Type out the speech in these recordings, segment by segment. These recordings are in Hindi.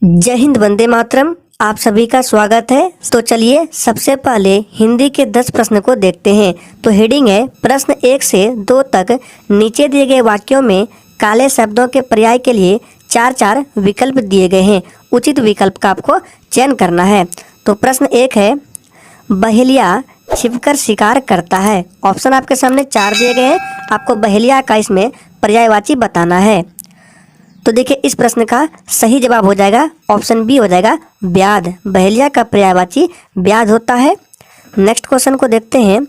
जय हिंद, वंदे मातरम। आप सभी का स्वागत है। तो चलिए सबसे पहले हिंदी के 10 प्रश्न को देखते हैं। तो हेडिंग है प्रश्न 1 से 2 तक। नीचे दिए गए वाक्यों में काले शब्दों के पर्याय के लिए 4 विकल्प दिए गए हैं। उचित विकल्प का आपको चयन करना है। तो प्रश्न 1 है, बहेलिया छिपकर शिकार करता है। ऑप्शन आपके सामने 4 दिए गए हैं। आपको बहेलिया का इसमें पर्यायवाची बताना है। तो देखिए इस प्रश्न का सही जवाब हो जाएगा ऑप्शन बी हो जाएगा व्याध। बहेलिया का पर्यायवाची व्याध होता है। नेक्स्ट क्वेश्चन को देखते हैं।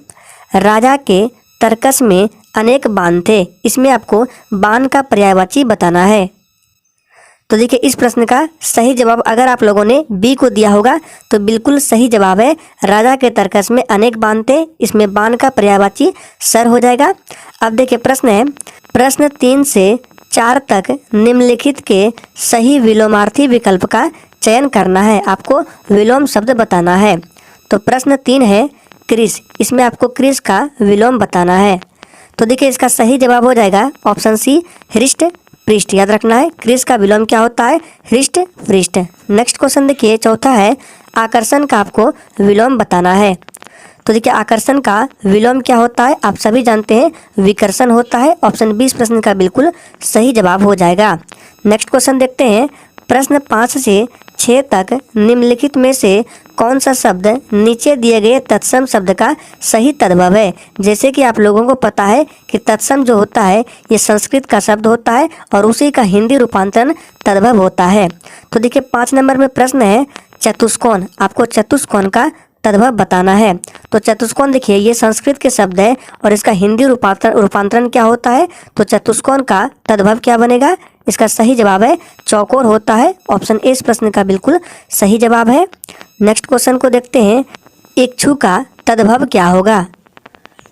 राजा के तरकस में अनेक बाण थे। इसमें आपको बाण का पर्यायवाची बताना है। तो देखिए इस प्रश्न का सही जवाब अगर आप लोगों ने बी को दिया होगा तो बिल्कुल सही जवाब है। राजा के तरकस में अनेक बाण थे। इसमें बाण का पर्यायवाची सर हो जाएगा। अब देखिए प्रश्न है, प्रश्न 3 से 4 तक निम्नलिखित के सही विलोमार्थी विकल्प का चयन करना है। आपको विलोम शब्द बताना है। तो प्रश्न 3 है क्रिस। इसमें आपको क्रिस का विलोम बताना है। तो देखिए इसका सही जवाब हो जाएगा ऑप्शन सी हृष्ट पृष्ठ। याद रखना है क्रिस का विलोम क्या होता है, हृष्ट पृष्ठ। नेक्स्ट क्वेश्चन देखिए चौथा है, आकर्षण का आपको विलोम बताना है। तो देखिए आकर्षण का विलोम क्या होता है, आप सभी जानते हैं विकर्षण होता है। ऑप्शन बी इस प्रश्न का बिल्कुल सही जवाब हो जाएगा। नेक्स्ट क्वेश्चन देखते हैं। प्रश्न 5 से 6 तक निम्नलिखित में से कौन सा शब्द नीचे दिए गए तत्सम शब्द का सही तद्भव है। जैसे कि आप लोगों को पता है कि तत्सम जो होता है ये संस्कृत का शब्द होता है और उसी का हिंदी रूपांतरण तद्भव होता है। तो देखिए 5 नंबर में प्रश्न है चतुष्कोण। आपको चतुष्कोण का तद्भव बताना है। तो चतुष्कोण देखिए ये संस्कृत के शब्द है और इसका हिंदी रूपांतरण क्या होता है। तो चतुष्कोण का तद्भव क्या बनेगा, इसका सही जवाब है चौकोर होता है। ऑप्शन ए इस प्रश्न का बिल्कुल सही जवाब है। नेक्स्ट क्वेश्चन को देखते हैं, इच्छु का तद्भव क्या होगा।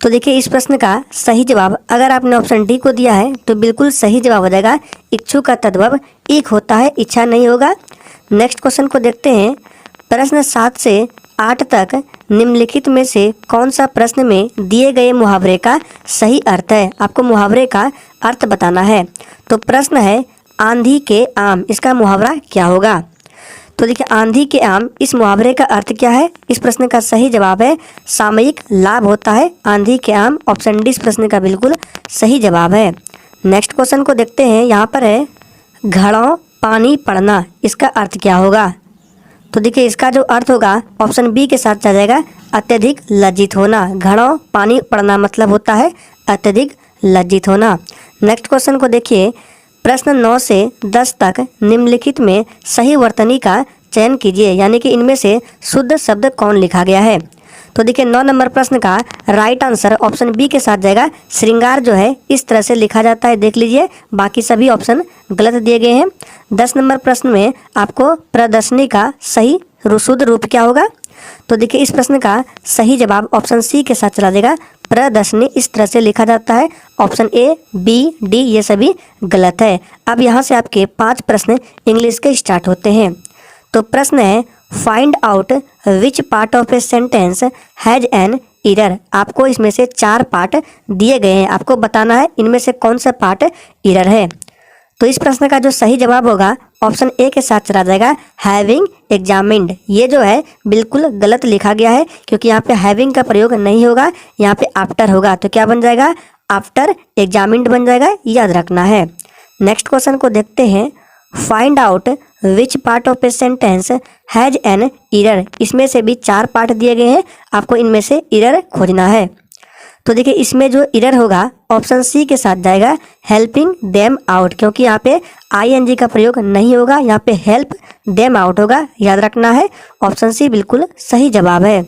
तो देखिए इस प्रश्न का सही जवाब अगर आपने ऑप्शन डी को दिया है तो बिल्कुल सही जवाब हो जाएगा इच्छु का तद्भव ईख होता है, इच्छा नहीं होगा। नेक्स्ट क्वेश्चन को देखते हैं। प्रश्न 7 से 8 तक निम्नलिखित में से कौन सा प्रश्न में दिए गए मुहावरे का सही अर्थ है। आपको मुहावरे का अर्थ बताना है। तो प्रश्न है आंधी के आम, इसका मुहावरा क्या होगा। तो देखिए आंधी के आम इस मुहावरे का अर्थ क्या है। इस प्रश्न का सही जवाब है सामयिक लाभ होता है। आंधी के आम ऑप्शन डी इस प्रश्न का बिल्कुल सही जवाब है। नेक्स्ट क्वेश्चन को देखते हैं। यहाँ पर है घड़ों पानी पड़ना, इसका अर्थ क्या होगा। तो देखिए इसका जो अर्थ होगा ऑप्शन बी के साथ चला जाएगा अत्यधिक लज्जित होना। घड़ों पानी पड़ना मतलब होता है अत्यधिक लज्जित होना। नेक्स्ट क्वेश्चन को देखिए। प्रश्न 9 से 10 तक निम्नलिखित में सही वर्तनी का चयन कीजिए, यानी कि इनमें से शुद्ध शब्द कौन लिखा गया है। तो देखिए 9 नंबर प्रश्न का राइट आंसर ऑप्शन बी के साथ जाएगा श्रृंगार जो है इस तरह से लिखा जाता है, देख लीजिए। बाकी सभी ऑप्शन गलत दिए गए हैं। 10 नंबर प्रश्न में आपको प्रदर्शनी का सही शुद्ध रूप क्या होगा। तो देखिए इस प्रश्न का सही जवाब ऑप्शन सी के साथ चला जाएगा प्रदर्शनी इस तरह से लिखा जाता है। ऑप्शन ए बी डी ये सभी गलत है। अब यहाँ से आपके 5 प्रश्न इंग्लिश के स्टार्ट होते हैं। तो प्रश्न है find out which part of a sentence has an error. आपको इसमें से 4 पार्ट दिए गए हैं, आपको बताना है इनमें से कौन सा पार्ट एरर है। तो इस प्रश्न का जो सही जवाब होगा ऑप्शन ए के साथ चला जाएगा हैविंग एग्जामिन्ड। ये जो है बिल्कुल गलत लिखा गया है क्योंकि यहाँ पे हैविंग का प्रयोग नहीं होगा, यहाँ पे आफ्टर होगा। तो क्या बन जाएगा आफ्टर एग्जामिन्ड बन जाएगा, याद रखना है। नेक्स्ट क्वेश्चन को देखते हैं। Find out which part of a sentence has an error. इसमें से भी 4 पार्ट दिए गए हैं, आपको इनमें से एरर खोजना है। तो देखिए इसमें जो एरर होगा ऑप्शन सी के साथ जाएगा हेल्पिंग देम आउट, क्योंकि यहाँ पे आईएनजी का प्रयोग नहीं होगा, यहाँ पे हेल्प देम आउट होगा, याद रखना है। ऑप्शन सी बिल्कुल सही जवाब है।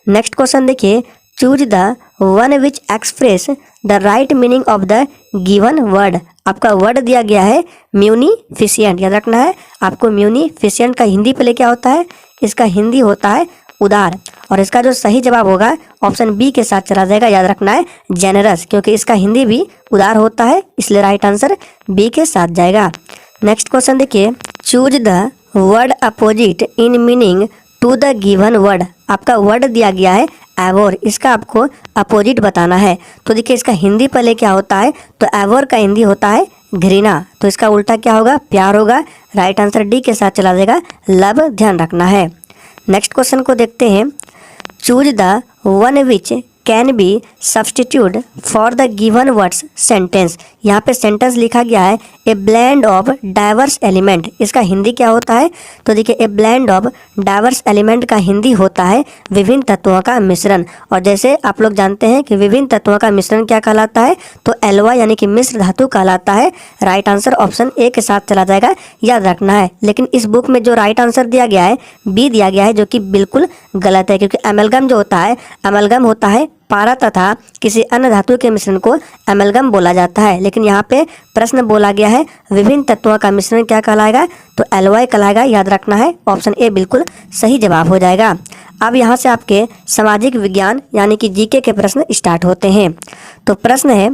नेक्स्ट क्वेश्चन देखिए। Choose the one which express the right meaning of the given word. आपका वर्ड दिया गया है म्यूनिफिशिएंट, याद रखना है। आपको म्यूनिफिशिएंट का हिंदी पहले क्या होता है, इसका हिंदी होता है उदार। और इसका जो सही जवाब होगा ऑप्शन बी के साथ चला जाएगा, याद रखना है जेनरस, क्योंकि इसका हिंदी भी उदार होता है, इसलिए राइट आंसर बी के साथ जाएगा। नेक्स्ट क्वेश्चन देखिए। Choose the word opposite in meaning to the given word. आपका वर्ड दिया गया है एवोर, इसका आपको अपोजिट बताना है। तो देखिए इसका हिंदी पहले क्या होता है, तो एवोर का हिंदी होता है घृणा, तो इसका उल्टा क्या होगा, प्यार होगा। राइट आंसर डी के साथ चला जाएगा, लव, ध्यान रखना है। नेक्स्ट क्वेश्चन को देखते हैं। Choose the one which can be substitute for the given words sentence. यहाँ पे सेंटेंस लिखा गया है ए ब्लेंड ऑफ डाइवर्स एलिमेंट। इसका हिंदी क्या होता है, तो देखिए ए ब्लेंड ऑफ डाइवर्स एलिमेंट का हिंदी होता है विभिन्न तत्वों का मिश्रण। और जैसे आप लोग जानते हैं कि विभिन्न तत्वों का मिश्रण क्या कहलाता है, तो एल्वा यानी कि मिश्र धातु कहलाता है। राइट आंसर ऑप्शन ए के साथ चला जाएगा, याद रखना है। लेकिन इस बुक में जो राइट आंसर दिया गया है बी दिया गया है, जो कि बिल्कुल गलत है, क्योंकि एमलगम जो होता है, एमलगम होता है पारा तथा किसी अन्य धातु के मिश्रण को एमलगम बोला जाता है। लेकिन यहाँ पे प्रश्न बोला गया है विभिन्न तत्वों का मिश्रण क्या कहलाएगा, तो एलवाई कहलाएगा, याद रखना है। ऑप्शन ए बिल्कुल सही जवाब हो जाएगा। अब यहाँ से आपके सामाजिक विज्ञान यानी कि जीके के प्रश्न स्टार्ट होते हैं। तो प्रश्न है,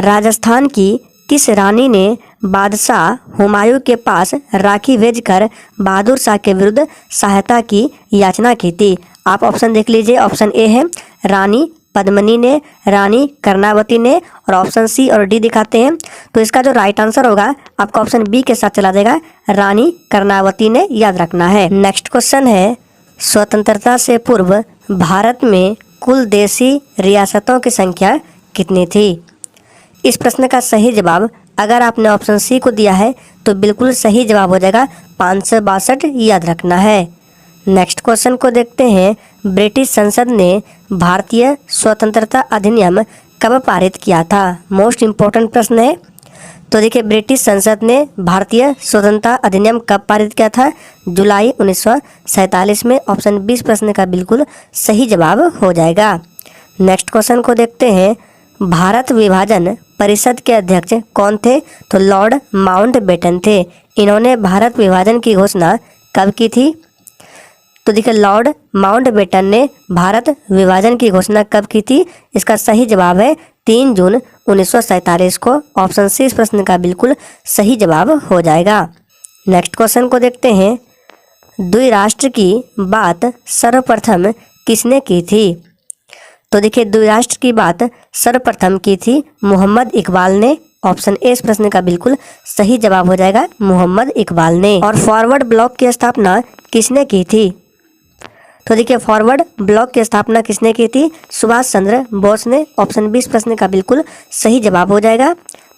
राजस्थान की किस रानी ने बादशाह हुमायूं के पास राखी भेजकर बहादुर शाह के विरुद्ध सहायता की याचना की थी? आप ऑप्शन देख लीजिए। ऑप्शन ए है रानी पद्मिनी ने, रानी कर्णावती ने, और ऑप्शन सी और डी दिखाते हैं। तो इसका जो राइट आंसर होगा आपका ऑप्शन बी के साथ चला जाएगा, रानी कर्णावती ने, याद रखना है। नेक्स्ट क्वेश्चन है, स्वतंत्रता से पूर्व भारत में कुल देशी रियासतों की संख्या कितनी थी? इस प्रश्न का सही जवाब अगर आपने ऑप्शन सी को दिया है तो बिल्कुल सही जवाब हो जाएगा 562, याद रखना है। नेक्स्ट क्वेश्चन को देखते हैं। ब्रिटिश संसद ने भारतीय स्वतंत्रता अधिनियम कब पारित किया था? मोस्ट इम्पोर्टेंट प्रश्न है। तो देखिए, ब्रिटिश संसद ने भारतीय स्वतंत्रता अधिनियम कब पारित किया था? जुलाई 1947 में। ऑप्शन 20 प्रश्न का बिल्कुल सही जवाब हो जाएगा। नेक्स्ट क्वेश्चन को देखते हैं। भारत विभाजन परिषद के अध्यक्ष कौन थे? तो लॉर्ड माउंटबेटन थे। इन्होंने भारत विभाजन की घोषणा कब की थी? तो देखिए, लॉर्ड माउंटबेटन ने भारत विभाजन की घोषणा कब की थी? इसका सही जवाब है 3 जून 1947 को। ऑप्शन सी इस प्रश्न का बिल्कुल सही जवाब हो जाएगा। नेक्स्ट क्वेश्चन को देखते हैं। द्विराष्ट्र की बात सर्वप्रथम किसने की थी? तो देखिए, द्विराष्ट्र की बात सर्वप्रथम की थी मोहम्मद इकबाल ने। ऑप्शन ए इस प्रश्न का बिल्कुल सही जवाब हो जाएगा, मोहम्मद इकबाल ने। और फॉरवर्ड ब्लॉक की स्थापना किसने की थी? तो देखिए, फॉरवर्ड ब्लॉक की स्थापना किसने की थी? सुभाष चंद्र बोस ने। ऑप्शन 20 प्रश्न का बिल्कुल सही जवाब हो जाएगा।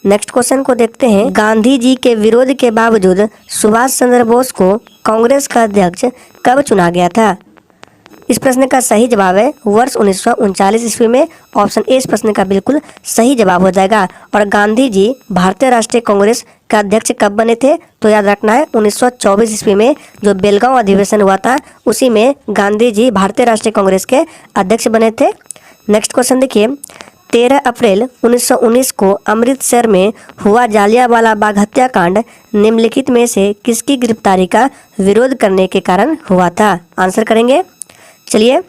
नेक्स्ट क्वेश्चन को देखते हैं। गांधी जी के विरोध के बावजूद सुभाष चंद्र बोस को कांग्रेस का अध्यक्ष कब चुना गया था? इस प्रश्न का सही जवाब है वर्ष 1939 ईस्वी में। ऑप्शन ए इस प्रश्न का बिल्कुल सही जवाब हो जाएगा। और गांधी जी भारतीय राष्ट्रीय कांग्रेस का अध्यक्ष कब बने थे? तो याद रखना है 1924 ईस्वी में, जो बेलगांव अधिवेशन हुआ था उसी में गांधी जी भारतीय राष्ट्रीय कांग्रेस के अध्यक्ष बने थे। नेक्स्ट क्वेश्चन देखिए। 13 अप्रैल 1919 को अमृतसर में हुआ जालियांवाला बाग हत्याकांड निम्नलिखित में से किसकी गिरफ्तारी का विरोध करने के कारण हुआ था? आंसर करेंगे। चलिए,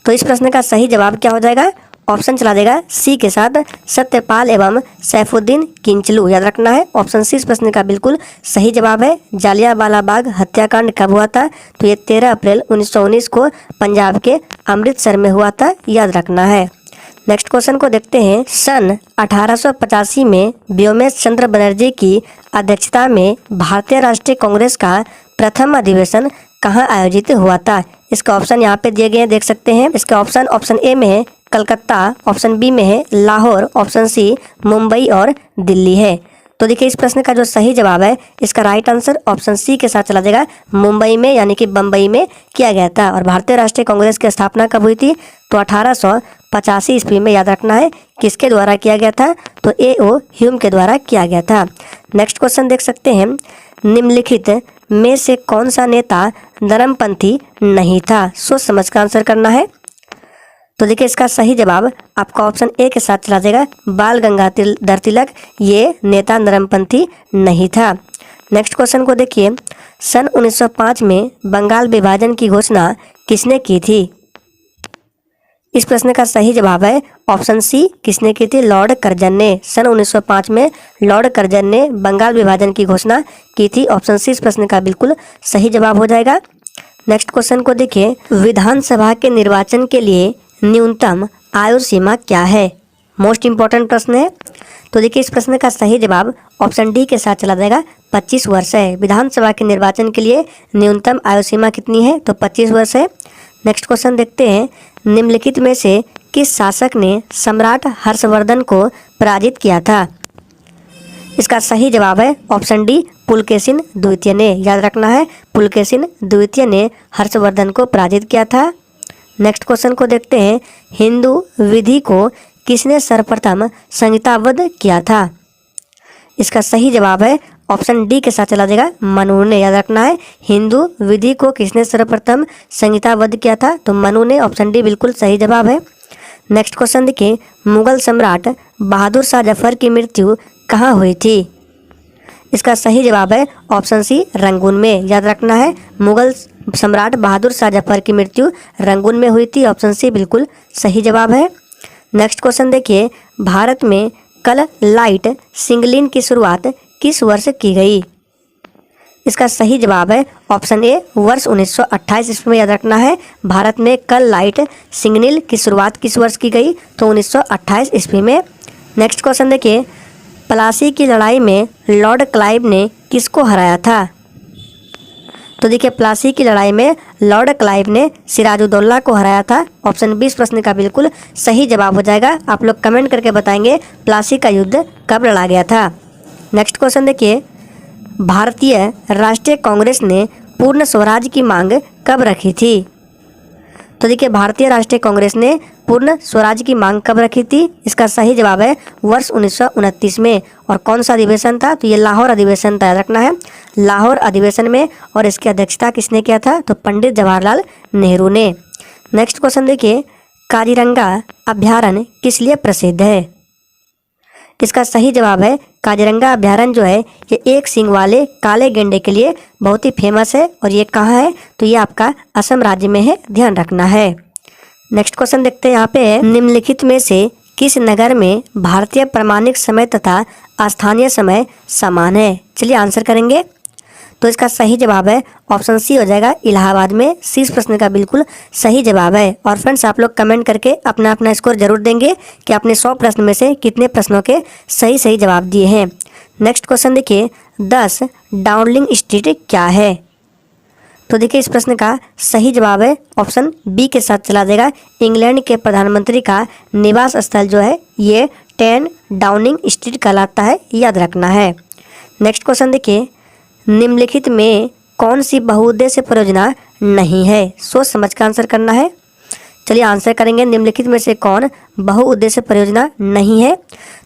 तो इस प्रश्न का सही जवाब क्या हो जाएगा? ऑप्शन चला देगा सी के साथ, सत्यपाल एवं सैफुद्दीन किंचलू, याद रखना है। ऑप्शन सी इस प्रश्न का बिल्कुल सही जवाब है। जालियांवाला बाग हत्याकांड कब हुआ था? तो ये 13 अप्रैल 1919 को पंजाब के अमृतसर में हुआ था, याद रखना है। नेक्स्ट क्वेश्चन को देखते हैं। सन 1885 में व्योमेश चंद्र बनर्जी की अध्यक्षता में भारतीय राष्ट्रीय कांग्रेस का प्रथम अधिवेशन कहाँ आयोजित हुआ था? इसका ऑप्शन यहाँ पे दिए गए हैं, देख सकते हैं। इसका ऑप्शन ए में है कलकत्ता, ऑप्शन बी में है लाहौर, ऑप्शन सी मुंबई और दिल्ली है। तो देखिए, इस प्रश्न का जो सही जवाब है इसका राइट आंसर ऑप्शन सी के साथ चला जाएगा, मुंबई में यानी कि बम्बई में किया गया था। और भारतीय राष्ट्रीय कांग्रेस की स्थापना कब हुई थी? तो 1885 ईस्वी में, याद रखना है। किसके द्वारा किया गया था? तो ए.ओ. ह्यूम के द्वारा किया गया था। नेक्स्ट क्वेश्चन देख सकते हैं। निम्नलिखित में से कौन सा नेता नरमपंथी नहीं था? सोच समझ कर आंसर करना है। तो देखिए, इसका सही जवाब आपका ऑप्शन ए के साथ चला जाएगा, बाल गंगाधर तिलक। ये नेता नरमपंथी नहीं था। नेक्स्ट क्वेश्चन को देखिए। सन 1905 में बंगाल विभाजन की घोषणा किसने की थी? इस प्रश्न का सही जवाब है ऑप्शन सी, किसने की थी? लॉर्ड कर्जन ने। सन 1905 में लॉर्ड कर्जन ने बंगाल विभाजन की घोषणा की थी। ऑप्शन सी इस प्रश्न का बिल्कुल सही जवाब हो जाएगा। नेक्स्ट क्वेश्चन को देखिए। विधानसभा के निर्वाचन के लिए न्यूनतम आयु सीमा क्या है? मोस्ट इंपॉर्टेंट प्रश्न है। तो देखिए इस प्रश्न का सही जवाब ऑप्शन डी के साथ चला जाएगा, 25 वर्ष है। विधानसभा के निर्वाचन के लिए न्यूनतम आयु सीमा कितनी है? तो 25 वर्ष है। नेक्स्ट क्वेश्चन देखते हैं, निम्नलिखित में से किस शासक ने सम्राट हर्षवर्धन को पराजित किया था? इसका सही जवाब है ऑप्शन डी, पुलकेशिन द्वितीय ने। याद रखना है, पुलकेशिन द्वितीय ने हर्षवर्धन को पराजित किया था। नेक्स्ट क्वेश्चन को देखते हैं, हिंदू विधि को किसने सर्वप्रथम संहिताबद्ध किया था? इसका सही जवाब है ऑप्शन डी के साथ चला जाएगा, मनु ने। याद रखना है, हिंदू विधि को किसने सर्वप्रथम संहिताबद्ध किया था? तो मनु ने। ऑप्शन डी बिल्कुल सही जवाब है। नेक्स्ट क्वेश्चन देखिए, मुगल सम्राट बहादुर शाह जफर की मृत्यु कहाँ हुई थी? इसका सही जवाब है ऑप्शन सी, रंगून में। याद रखना है, मुगल सम्राट बहादुर शाह जफर की मृत्यु रंगून में हुई थी। ऑप्शन सी बिल्कुल सही जवाब है। नेक्स्ट क्वेश्चन देखिए, भारत में कल लाइट सिंगलिन की शुरुआत किस वर्ष की गई? इसका सही जवाब है ऑप्शन ए, वर्ष 1928 ईस्वी में। याद रखना है, भारत में कल लाइट सिग्नल की शुरुआत किस वर्ष की गई? तो 1928 ईस्वी में। नेक्स्ट क्वेश्चन देखिए, प्लासी की लड़ाई में लॉर्ड क्लाइव ने किसको हराया था? तो देखिए प्लासी की लड़ाई में लॉर्ड क्लाइव ने सिराजुद्दौला को हराया था। ऑप्शन 20 प्रश्न का बिल्कुल सही जवाब हो जाएगा। आप लोग कमेंट करके बताएंगे प्लासी का युद्ध कब लड़ा गया था। नेक्स्ट क्वेश्चन देखिए, भारतीय राष्ट्रीय कांग्रेस ने पूर्ण स्वराज की मांग कब रखी थी? तो देखिए भारतीय राष्ट्रीय कांग्रेस ने पूर्ण स्वराज की मांग कब रखी थी? इसका सही जवाब है वर्ष 1929 में। और कौन सा अधिवेशन था? तो ये लाहौर अधिवेशन था। याद रखना है, लाहौर अधिवेशन में। और इसकी अध्यक्षता किसने किया था? तो पंडित जवाहरलाल नेहरू ने। नेक्स्ट क्वेश्चन देखिए, काजीरंगा अभ्यारण्य किस लिए प्रसिद्ध है? इसका सही जवाब है काजीरंगा अभ्यारण्य जो है ये एक सींग वाले काले गेंडे के लिए बहुत ही फेमस है। और ये कहाँ है? तो ये आपका असम राज्य में है, ध्यान रखना है। नेक्स्ट क्वेश्चन देखते हैं, यहाँ पे है, निम्नलिखित में से किस नगर में भारतीय प्रमाणिक समय तथा स्थानीय समय समान है? चलिए आंसर करेंगे। तो इसका सही जवाब है ऑप्शन सी हो जाएगा, इलाहाबाद में। सी इस प्रश्न का बिल्कुल सही जवाब है। और फ्रेंड्स आप लोग कमेंट करके अपना अपना स्कोर जरूर देंगे कि आपने 100 प्रश्न में से कितने प्रश्नों के सही सही जवाब दिए हैं। नेक्स्ट क्वेश्चन देखिए, 10 डाउनिंग स्ट्रीट क्या है? तो देखिए इस प्रश्न का सही जवाब है ऑप्शन बी के साथ चला जाएगा, इंग्लैंड के प्रधानमंत्री का निवास स्थल जो है ये 10 डाउनिंग स्ट्रीट कहलाता है, याद रखना है। नेक्स्ट क्वेश्चन देखिए, निम्नलिखित में कौन सी बहुउद्देश्य परियोजना नहीं है? सोच समझ कर आंसर करना है। चलिए आंसर करेंगे, निम्नलिखित में से कौन बहुउद्देश्य परियोजना नहीं है?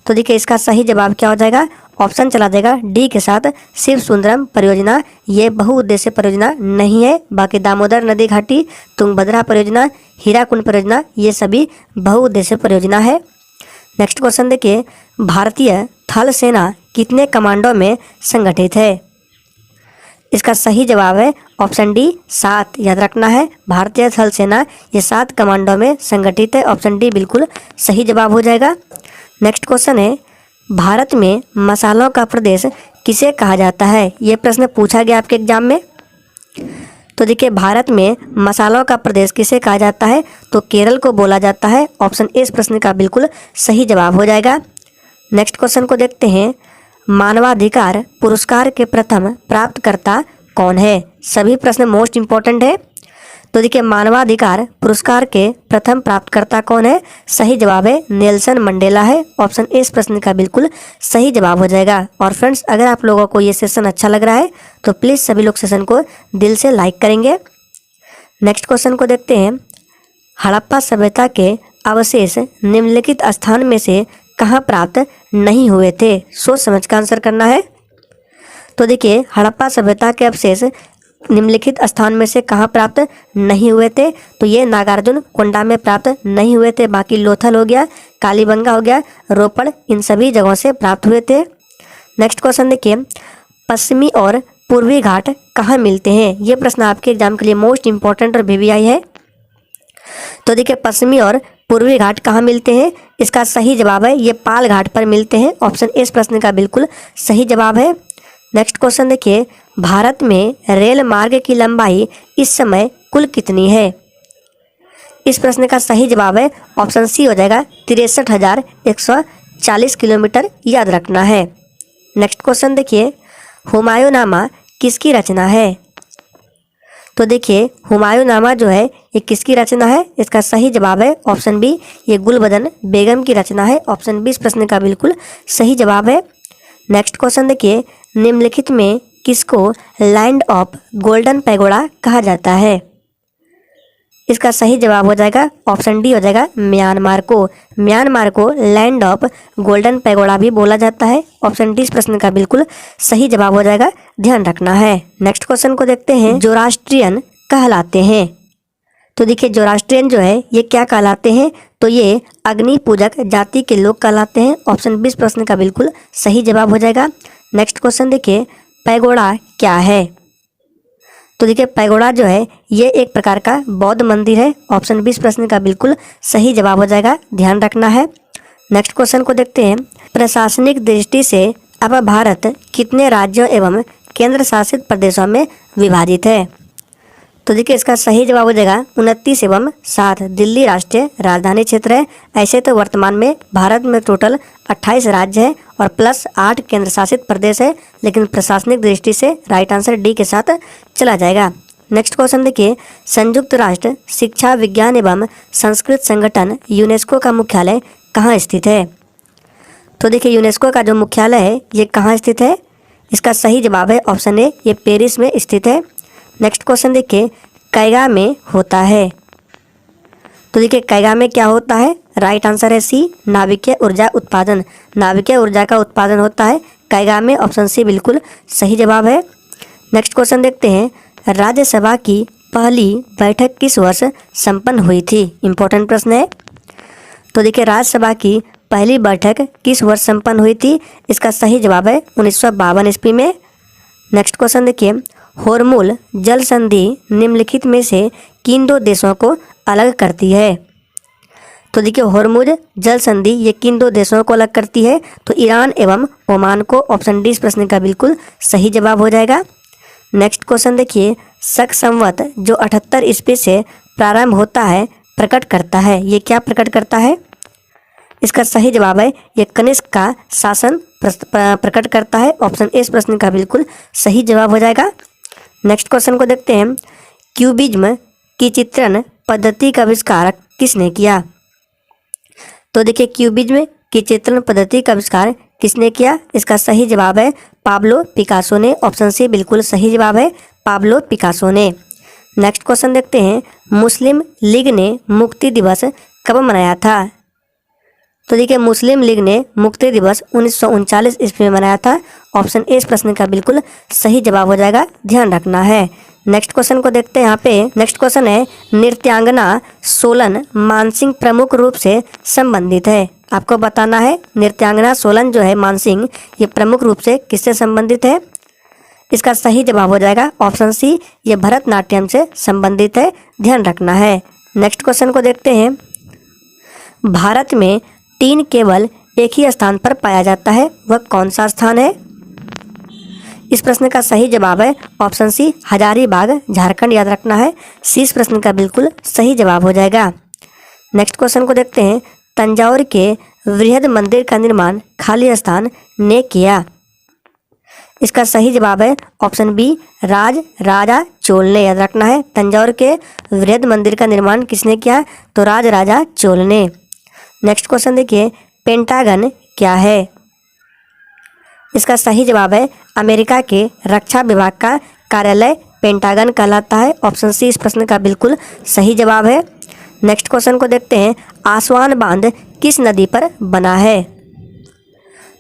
तो देखिए इसका सही जवाब क्या हो जाएगा? ऑप्शन चला जाएगा डी के साथ, शिव सुंदरम परियोजना। ये बहुउद्देश्य परियोजना नहीं है। बाकी दामोदर नदी घाटी, तुंगभद्रा परियोजना, हीराकुंड परियोजना ये सभी बहुउद्देश्य परियोजना है। नेक्स्ट क्वेश्चन देखिए, भारतीय थल सेना कितने कमांडों में संगठित है? इसका सही जवाब है ऑप्शन डी, 7। याद रखना है, भारतीय थल सेना ये 7 कमांडों में संगठित है। ऑप्शन डी बिल्कुल सही जवाब हो जाएगा। नेक्स्ट क्वेश्चन है, भारत में मसालों का प्रदेश किसे कहा जाता है? ये प्रश्न पूछा गया आपके एग्जाम में। तो देखिए भारत में मसालों का प्रदेश किसे कहा जाता है? तो केरल को बोला जाता है। ऑप्शन ए इस प्रश्न का बिल्कुल सही जवाब हो जाएगा। नेक्स्ट क्वेश्चन को देखते हैं, मानवाधिकार पुरस्कार के प्रथम प्राप्तकर्ता कौन है? सभी प्रश्न मोस्ट इंपॉर्टेंट है। तो देखिए मानवाधिकार पुरस्कार के प्रथम प्राप्तकर्ता कौन है? सही जवाब है नेल्सन मंडेला है। ऑप्शन ए इस प्रश्न का बिल्कुल सही जवाब हो जाएगा। और फ्रेंड्स अगर आप लोगों को ये सेशन अच्छा लग रहा है तो प्लीज़ सभी लोग सेशन को दिल से लाइक करेंगे। नेक्स्ट क्वेश्चन को देखते हैं, हड़प्पा सभ्यता के अवशेष निम्नलिखित स्थान में से कहाँ प्राप्त नहीं हुए थे? सोच समझ कर आंसर करना है। तो देखिए हड़प्पा सभ्यता के अवशेष निम्नलिखित स्थान में से कहाँ प्राप्त नहीं हुए थे? तो ये नागार्जुन कोंडा में प्राप्त नहीं हुए थे। बाकी लोथल हो गया, कालीबंगा हो गया, रोपड़, इन सभी जगहों से प्राप्त हुए थे। नेक्स्ट क्वेश्चन देखिए, पश्चिमी और पूर्वी घाट कहाँ मिलते हैं? ये प्रश्न आपके एग्जाम के लिए मोस्ट इंपॉर्टेंट और वीवीआई है। तो देखिए पश्चिमी और पूर्वी घाट कहाँ मिलते हैं? इसका सही जवाब है ये पाल घाट पर मिलते हैं। ऑप्शन ए इस प्रश्न का बिल्कुल सही जवाब है। नेक्स्ट क्वेश्चन देखिए, भारत में रेल मार्ग की लंबाई इस समय कुल कितनी है? इस प्रश्न का सही जवाब है ऑप्शन सी हो जाएगा 63,140 किलोमीटर, याद रखना है। नेक्स्ट क्वेश्चन देखिए, हुमायूंनामा किसकी रचना है? तो देखिए हुमायूंनामा जो है ये किसकी रचना है? इसका सही जवाब है ऑप्शन बी, ये गुलबदन बेगम की रचना है। ऑप्शन बी इस प्रश्न का बिल्कुल सही जवाब है। नेक्स्ट क्वेश्चन देखिए, निम्नलिखित में किसको लैंड ऑफ गोल्डन पैगोडा कहा जाता है? इसका सही जवाब हो जाएगा ऑप्शन डी हो जाएगा म्यांमार को। म्यांमार को लैंड ऑफ गोल्डन पैगोडा भी बोला जाता है। ऑप्शन डी इस प्रश्न का बिल्कुल सही जवाब हो जाएगा, ध्यान रखना है। नेक्स्ट क्वेश्चन को देखते हैं, जोरास्ट्रियन कहलाते हैं। तो देखिए जोरास्ट्रियन जो है ये क्या कहलाते हैं? तो ये अग्नि पूजक जाति के लोग कहलाते हैं। ऑप्शन बी इस प्रश्न का बिल्कुल सही जवाब हो जाएगा। नेक्स्ट क्वेश्चन देखिए, पैगोडा क्या है? तो देखिए पैगोडा जो है ये एक प्रकार का बौद्ध मंदिर है। ऑप्शन बी इस प्रश्न का बिल्कुल सही जवाब हो जाएगा, ध्यान रखना है। नेक्स्ट क्वेश्चन को देखते हैं, प्रशासनिक दृष्टि से अब भारत कितने राज्यों एवं केंद्र शासित प्रदेशों में विभाजित है? तो देखिए इसका सही जवाब हो जाएगा 29 एवं 7। दिल्ली राष्ट्रीय राजधानी क्षेत्र है। ऐसे तो वर्तमान में भारत में टोटल 28 राज्य है और प्लस 8 केंद्र शासित प्रदेश है, लेकिन प्रशासनिक दृष्टि से राइट आंसर डी के साथ चला जाएगा। नेक्स्ट क्वेश्चन देखिए, संयुक्त राष्ट्र शिक्षा विज्ञान एवं संस्कृत संगठन यूनेस्को का मुख्यालय कहाँ स्थित है? तो देखिए यूनेस्को का जो मुख्यालय है ये कहाँ स्थित है? इसका सही जवाब है ऑप्शन ए, ये पेरिस में स्थित है। नेक्स्ट क्वेश्चन देखिए, कैगा में होता है। तो देखिए कैगा में क्या होता है? राइट आंसर है सी, नाभिकीय ऊर्जा उत्पादन। नाभिकीय ऊर्जा का उत्पादन होता है कैगा में। ऑप्शन सी बिल्कुल सही जवाब है। नेक्स्ट क्वेश्चन देखते हैं, राज्यसभा की पहली बैठक किस वर्ष संपन्न हुई थी? इंपॉर्टेंट प्रश्न है। तो देखिए राज्यसभा की पहली बैठक किस वर्ष संपन्न हुई थी? इसका सही जवाब है 1952 ईस्वी में। नेक्स्ट क्वेश्चन देखिए, होर्मुल जल संधि निम्नलिखित में से किन दो देशों को अलग करती है? तो देखिए होर्मुज जल संधि ये किन दो देशों को अलग करती है? तो ईरान एवं ओमान को। ऑप्शन डी इस प्रश्न का बिल्कुल सही जवाब हो जाएगा। नेक्स्ट क्वेश्चन देखिए, शक संवत जो 78 ईस्वी से प्रारंभ होता है प्रकट करता है, ये क्या प्रकट करता है? इसका सही जवाब है ये कनिष्क का शासन प्रकट करता है। ऑप्शन ए इस प्रश्न का बिल्कुल सही जवाब हो जाएगा। नेक्स्ट क्वेश्चन को देखते हैं, क्यूबिज्म की चित्रण पद्धति का आविष्कार किसने किया? तो देखिए क्यूबिज्म की चित्रण पद्धति का आविष्कार किसने किया? इसका सही जवाब है पाब्लो पिकासो ने। ऑप्शन सी बिल्कुल सही जवाब है, पाब्लो पिकासो ने। नेक्स्ट क्वेश्चन देखते हैं, मुस्लिम लीग ने मुक्ति दिवस कब मनाया था? तो देखिए मुस्लिम लीग ने मुक्ति दिवस 1939 ईस्वी में मनाया था। ऑप्शन ए इस प्रश्न का बिल्कुल सही जवाब हो जाएगा, ध्यान रखना है। नेक्स्ट क्वेश्चन को देखते हैं, यहाँ पे नेक्स्ट क्वेश्चन है, नृत्यांगना सोलन मानसिंह प्रमुख रूप से संबंधित है। आपको बताना है नृत्यांगना सोलन जो है मानसिंह ये प्रमुख रूप से किससे संबंधित है? इसका सही जवाब हो जाएगा ऑप्शन सी, ये भरतनाट्यम से संबंधित है, ध्यान रखना है। नेक्स्ट क्वेश्चन को देखते हैं, भारत में टीन केवल एक ही स्थान पर पाया जाता है, वह कौन सा स्थान है? इस प्रश्न का सही जवाब है ऑप्शन सी, हजारीबाग झारखंड, याद रखना है। सी इस प्रश्न का बिल्कुल सही जवाब हो जाएगा। नेक्स्ट क्वेश्चन को देखते हैं, तंजौर के वृहद मंदिर का निर्माण खाली स्थान ने किया। इसका सही जवाब है ऑप्शन बी, राजा चोल ने, याद रखना है। तंजौर के वृहद मंदिर का निर्माण किसने किया? तो राजा चोल ने। नेक्स्ट क्वेश्चन देखिए, पेंटागन क्या है? इसका सही जवाब है अमेरिका के रक्षा विभाग का कार्यालय पेंटागन कहलाता है। ऑप्शन सी इस प्रश्न का बिल्कुल सही जवाब है। नेक्स्ट क्वेश्चन को देखते हैं, आसवान बांध किस नदी पर बना है?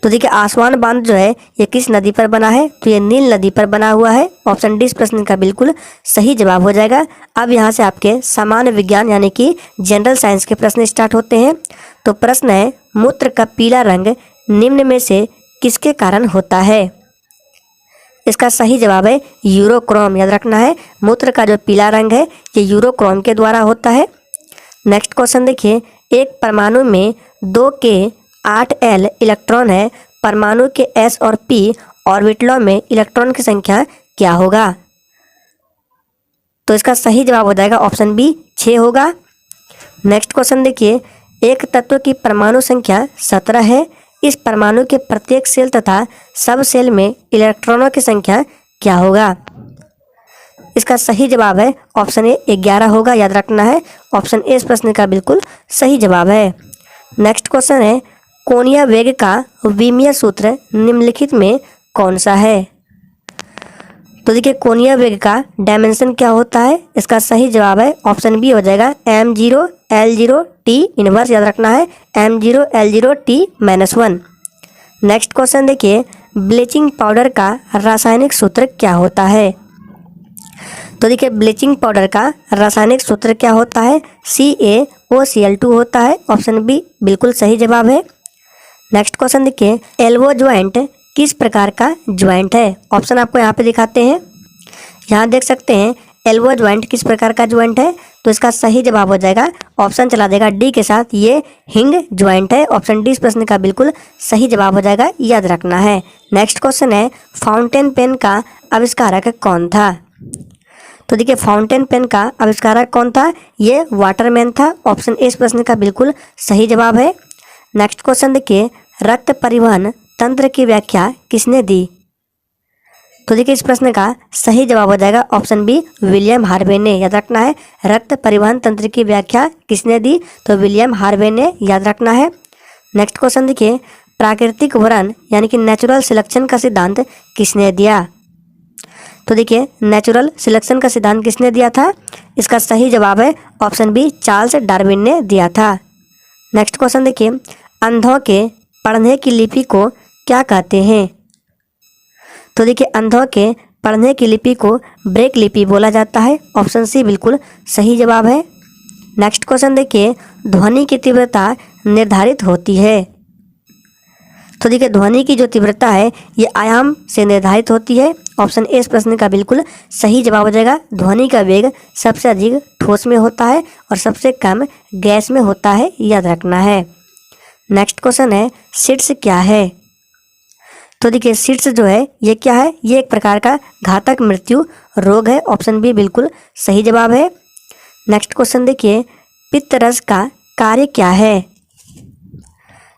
तो देखिए आसवान बांध जो है ये किस नदी पर बना है? तो ये नील नदी पर बना हुआ है। ऑप्शन डी इस प्रश्न का बिल्कुल सही जवाब हो जाएगा। अब यहाँ से आपके सामान्य विज्ञान यानी कि जनरल साइंस के प्रश्न स्टार्ट होते हैं। तो प्रश्न है, मूत्र का पीला रंग निम्न में से किसके कारण होता है? इसका सही जवाब है यूरोक्रोम, याद रखना है। मूत्र का जो पीला रंग है ये यूरोक्रोम के द्वारा होता है। नेक्स्ट क्वेश्चन देखिए, एक परमाणु में 2 के 8l इलेक्ट्रॉन है, परमाणु के s और p ऑर्बिटलों में इलेक्ट्रॉन की संख्या क्या होगा? तो इसका सही जवाब हो जाएगा ऑप्शन बी 6 होगा। नेक्स्ट क्वेश्चन देखिए, एक तत्व की परमाणु संख्या 17 है। इस परमाणु के प्रत्येक सेल तथा सब सेल में इलेक्ट्रॉनों की संख्या क्या होगा? इसका सही जवाब है ऑप्शन ए 11 होगा, याद रखना है। ऑप्शन ए इस प्रश्न का बिल्कुल सही जवाब है। नेक्स्ट क्वेश्चन है, कोणीय वेग का विमीय सूत्र निम्नलिखित में कौन सा है? तो देखिए, कोणीय वेग का डायमेंशन क्या होता है? इसका सही जवाब है ऑप्शन बी हो जाएगा m0 l0 t इनवर्स, याद रखना है m0 l0 t -1। Next question देखिए, ब्लीचिंग पाउडर का रासायनिक सूत्र क्या होता है? तो देखिए, ब्लीचिंग पाउडर का रासायनिक सूत्र क्या होता है? CaOCl2 होता है। ऑप्शन बी बिल्कुल सही जवाब है। नेक्स्ट क्वेश्चन देखिए, एल्बो ज्वाइंट किस प्रकार का ज्वाइंट है? ऑप्शन आपको यहाँ पे दिखाते हैं। यहाँ देख सकते हैं एल्बो ज्वाइंट किस प्रकार का ज्वाइंट है, तो इसका सही जवाब हो जाएगा, ऑप्शन चला देगा डी के साथ, ये हिंग ज्वाइंट है। ऑप्शन डी इस प्रश्न का बिल्कुल सही जवाब हो जाएगा, याद रखना है। नेक्स्ट क्वेश्चन है, फाउंटेन पेन का आविष्कारक कौन था? तो देखिए, फाउंटेन पेन का आविष्कारक कौन था? ये वाटरमैन था। ऑप्शन ए इस प्रश्न का बिल्कुल सही जवाब है। नेक्स्ट क्वेश्चन देखिए, रक्त परिवहन तंत्र की व्याख्या किसने दी? तो देखिए, इस प्रश्न का सही जवाब हो जाएगा ऑप्शन बी विलियम हार्वे ने, याद रखना है। रक्त परिवहन तंत्र की व्याख्या किसने दी? तो विलियम हार्वे ने, याद रखना है। नेक्स्ट क्वेश्चन देखिए, प्राकृतिक वरण यानी कि नेचुरल सिलेक्शन का सिद्धांत किसने दिया? तो देखिए, नेचुरल सिलेक्शन का सिद्धांत किसने दिया था? इसका सही जवाब है ऑप्शन बी चार्ल्स डार्विन ने दिया था। नेक्स्ट क्वेश्चन देखिए, अंधों के पढ़ने की लिपि को क्या कहते हैं? तो देखिए, अंधों के पढ़ने की लिपि को ब्रेक लिपि बोला जाता है। ऑप्शन सी बिल्कुल सही जवाब है। नेक्स्ट क्वेश्चन देखिए, ध्वनि की तीव्रता निर्धारित होती है। तो देखिए, ध्वनि की जो तीव्रता है ये आयाम से निर्धारित होती है। ऑप्शन ए इस प्रश्न का बिल्कुल सही जवाब हो जाएगा। ध्वनि का वेग सबसे अधिक ठोस में होता है और सबसे कम गैस में होता है, याद रखना है। नेक्स्ट क्वेश्चन है, सिट्स क्या है? तो देखिए, सिट्स जो है ये क्या है? ये एक प्रकार का घातक मृत्यु रोग है। ऑप्शन बी बिल्कुल सही जवाब है। नेक्स्ट क्वेश्चन देखिए, पित्तरस का कार्य क्या है?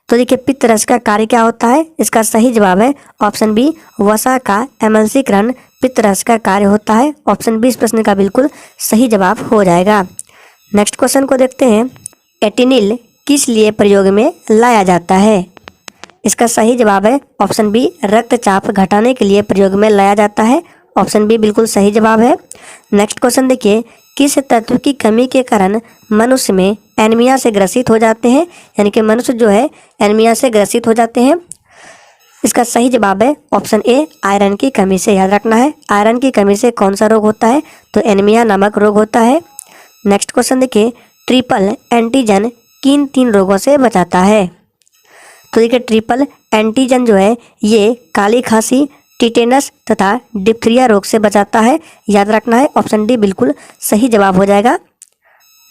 तो देखिए, पित्तरस का कार्य क्या होता है? इसका सही जवाब है ऑप्शन बी वसा का एमल्सीकरण पित्तरस का कार्य होता है। ऑप्शन बी इस प्रश्न का बिल्कुल सही जवाब हो जाएगा। नेक्स्ट क्वेश्चन को देखते हैं, एटिनिल किस लिए प्रयोग में लाया जाता है? इसका सही जवाब है ऑप्शन बी रक्तचाप घटाने के लिए प्रयोग में लाया जाता है। ऑप्शन बी बिल्कुल सही जवाब है। नेक्स्ट क्वेश्चन देखिए, किस तत्व की कमी के कारण मनुष्य में एनीमिया से ग्रसित हो जाते हैं? यानी कि मनुष्य जो है एनीमिया से ग्रसित हो जाते हैं। इसका सही जवाब है ऑप्शन ए आयरन की कमी से, याद रखना है। आयरन की कमी से कौन सा रोग होता है? तो एनीमिया नामक रोग होता है। नेक्स्ट क्वेश्चन देखिए, ट्रिपल एंटीजन किन 3 रोगों से बचाता है? तो देखिए, ट्रिपल एंटीजन जो है ये काली खांसी, टिटेनस तथा डिप्थीरिया रोग से बचाता है, याद रखना है। ऑप्शन डी बिल्कुल सही जवाब हो जाएगा।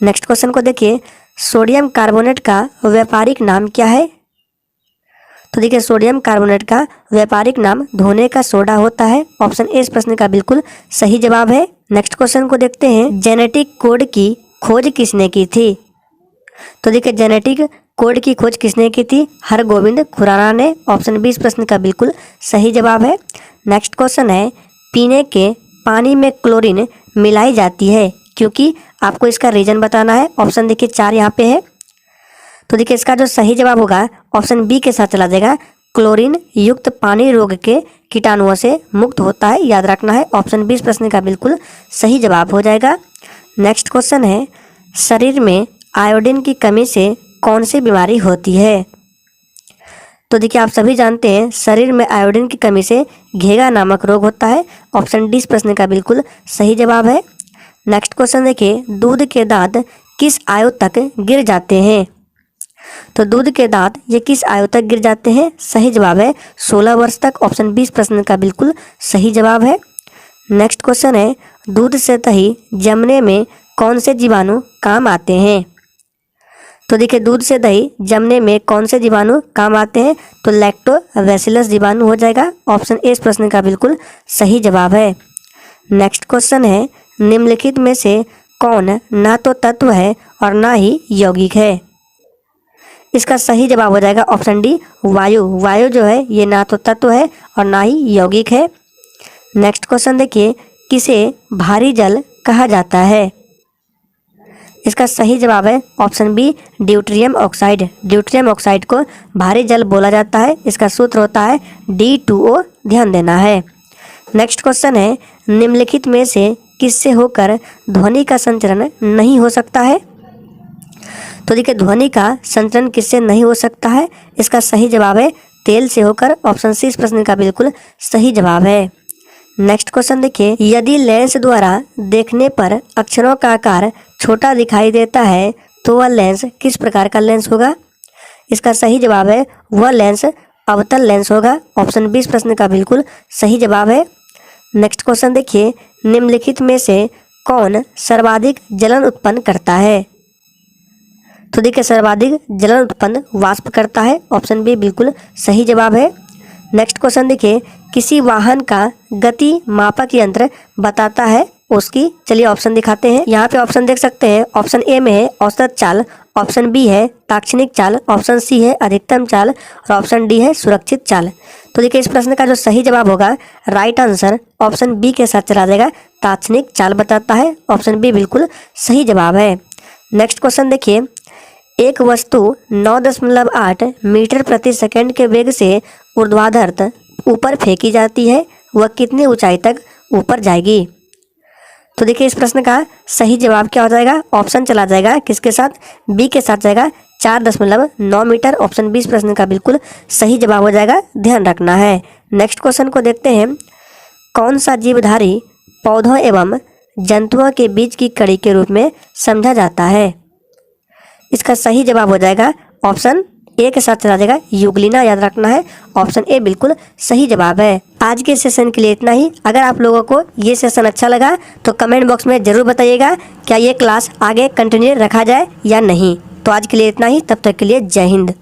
नेक्स्ट क्वेश्चन को देखिए, सोडियम कार्बोनेट का व्यापारिक नाम क्या है? तो देखिए, सोडियम कार्बोनेट का व्यापारिक नाम धोने का सोडा होता है। ऑप्शन ए इस प्रश्न का बिल्कुल सही जवाब है। नेक्स्ट क्वेश्चन को देखते हैं, जेनेटिक कोड की खोज किसने की थी? तो देखिए, जेनेटिक कोड की खोज किसने की थी? हरगोविंद खुराना ने। ऑप्शन बी इस प्रश्न का बिल्कुल सही जवाब है। नेक्स्ट क्वेश्चन है, पीने के पानी में क्लोरीन मिलाई जाती है क्योंकि आपको इसका रीजन बताना है। ऑप्शन देखिए 4 यहाँ पे है। तो देखिए, इसका जो सही जवाब होगा ऑप्शन बी के साथ चला जाएगा, क्लोरीन युक्त पानी रोग के कीटाणुओं से मुक्त होता है, याद रखना है। ऑप्शन बी इस प्रश्न का बिल्कुल सही जवाब हो जाएगा। नेक्स्ट क्वेश्चन है, शरीर में आयोडीन की कमी से कौन सी बीमारी होती है? तो देखिए, आप सभी जानते हैं शरीर में आयोडीन की कमी से घेगा नामक रोग होता है। ऑप्शन डी इस प्रश्न का बिल्कुल सही जवाब है। नेक्स्ट क्वेश्चन देखिए, दूध के दांत किस आयु तक गिर जाते हैं? तो दूध के दांत ये किस आयु तक गिर जाते हैं? सही जवाब है 16 वर्ष तक। ऑप्शन बी इस प्रश्न का बिल्कुल सही जवाब है। नेक्स्ट क्वेश्चन है, दूध से दही जमने में कौन से जीवाणु काम आते हैं? तो देखिए, दूध से दही जमने में कौन से जीवाणु काम आते हैं? तो लैक्टोबैसिलस जीवाणु हो जाएगा। ऑप्शन ए इस प्रश्न का बिल्कुल सही जवाब है। नेक्स्ट क्वेश्चन है, निम्नलिखित में से कौन ना तो तत्व है और ना ही यौगिक है? इसका सही जवाब हो जाएगा ऑप्शन डी वायु। वायु जो है ये ना तो तत्व है और ना ही यौगिक है। नेक्स्ट क्वेश्चन देखिए, किसे भारी जल कहा जाता है? इसका सही जवाब है option B deuterium oxide. Deuterium oxide को भारी जल बोला जाता है। इसका सूत्र होता है D2O, ध्यान देना है। नेक्स्ट क्वेश्चन है, निम्नलिखित में से किससे होकर ध्वनि का संचरण नहीं हो सकता है? तो देखिए ध्वनि का संचरण किससे नहीं हो सकता है? इसका सही जवाब है तेल से होकर। ऑप्शन सी इस प्रश्न का बिल्कुल सही जवाब है। नेक्स्ट क्वेश्चन देखिए, यदि लेंस द्वारा देखने पर अक्षरों का आकार छोटा दिखाई देता है तो वह लेंस किस प्रकार का लेंस होगा? इसका सही जवाब है वह लेंस अवतल लेंस होगा। ऑप्शन बी इस प्रश्न का बिल्कुल सही जवाब है। नेक्स्ट क्वेश्चन देखिए, निम्नलिखित में से कौन सर्वाधिक जलन उत्पन्न करता है? तो देखिए सर्वाधिक जलन उत्पन्न वाष्प करता है। ऑप्शन बी बिल्कुल सही जवाब है। नेक्स्ट क्वेश्चन देखिए, किसी वाहन का गति मापक यंत्र बताता है उसकी, चलिए ऑप्शन दिखाते हैं। यहाँ पे ऑप्शन देख सकते हैं। ऑप्शन ए में है औसत चाल, ऑप्शन बी है ताक्षणिक चाल, ऑप्शन सी है अधिकतम चाल और ऑप्शन डी है सुरक्षित चाल। तो देखिए इस प्रश्न का जो सही जवाब होगा राइट आंसर ऑप्शन बी के साथ चला जाएगा, ताक्षणिक चाल बताता है। ऑप्शन बी बिल्कुल सही जवाब है। नेक्स्ट क्वेश्चन देखिए, एक वस्तु 9.8 मीटर प्रति सेकंड के वेग से ऊर्ध्वाधर ऊपर फेंकी जाती है, वह कितनी ऊंचाई तक ऊपर जाएगी? तो देखिए इस प्रश्न का सही जवाब क्या हो जाएगा? ऑप्शन चला जाएगा किसके साथ? बी के साथ जाएगा, 4.9 मीटर। ऑप्शन बी इस प्रश्न का बिल्कुल सही जवाब हो जाएगा, ध्यान रखना है। नेक्स्ट क्वेश्चन को देखते हैं, कौन सा जीवधारी पौधों एवं जंतुओं के बीच की कड़ी के रूप में समझा जाता है? इसका सही जवाब हो जाएगा ऑप्शन ए के साथ चला जाएगा, यूग्लिना, याद रखना है। ऑप्शन ए बिल्कुल सही जवाब है। आज के सेशन के लिए इतना ही। अगर आप लोगों को ये सेशन अच्छा लगा तो कमेंट बॉक्स में ज़रूर बताइएगा क्या ये क्लास आगे कंटिन्यू रखा जाए या नहीं। तो आज के लिए इतना ही, तब तक के लिए जय हिंद।